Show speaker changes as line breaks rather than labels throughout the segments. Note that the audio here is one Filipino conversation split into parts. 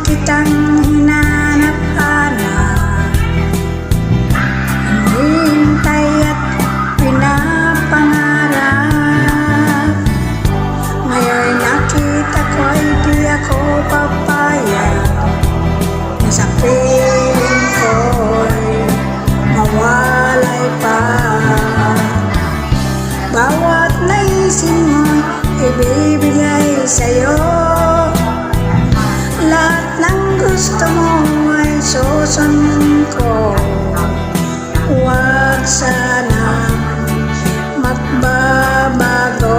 Kitang hinanap-hanap, hinihintay at pinapangarap. Ngayon nakita ko'y di ako papayag na sa piling ko'y mawalay pa. Bawat naisin mo'y ibibigay sa'yo, lahat ng gusto mo ay susundin ko. Huwag sana magbabago,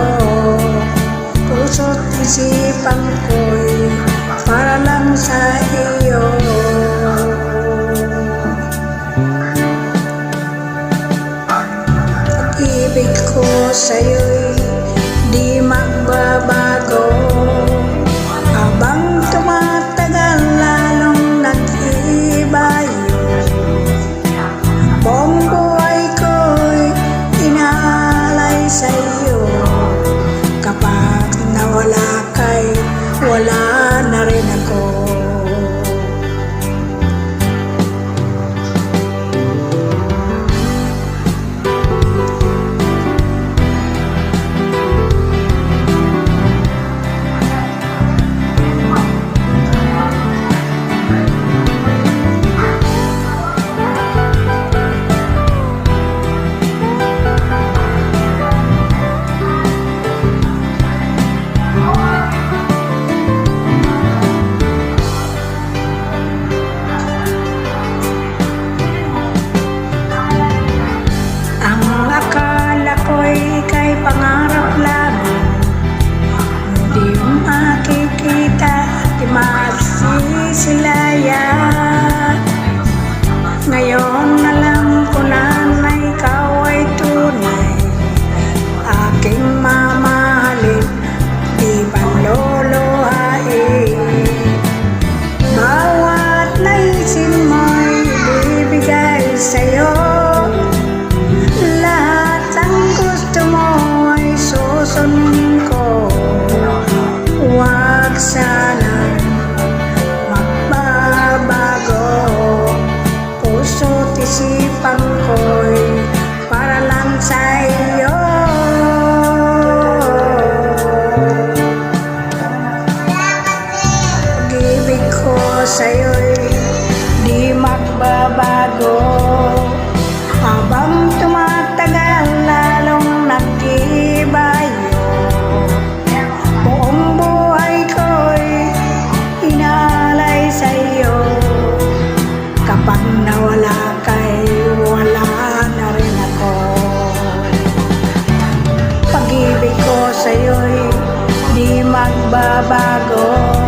puso't isipan ko'y para lang sa iyo. Pag-ibig ko sa'yo'y di magbabago, habang tumatagal lalong nag-iiba yun. Buong buhay ko'y inaalay sa'yo, kapag nawala ka'y wala na rin ako. Ika'y pangarap lamang, hindi makikita, di masisilayan. Ngayon alam ko na ikaw ay tunay, aking mamahalin, di panlolohain. Bawat naisin mo'y ibibigay sa'yo, susundin ko. Huwag sana magbabago, puso't isipan ko'y para lang sa iyo. Pag-ibig ko sa'yo'y di magbabago, habang tumatagal lalong nag-iiba yun. Buong buhay ko'y inaalay sa'yo, kapag nawala ka'y wala na rin ako. Pag-ibig ko sa'yo'y di magbabago,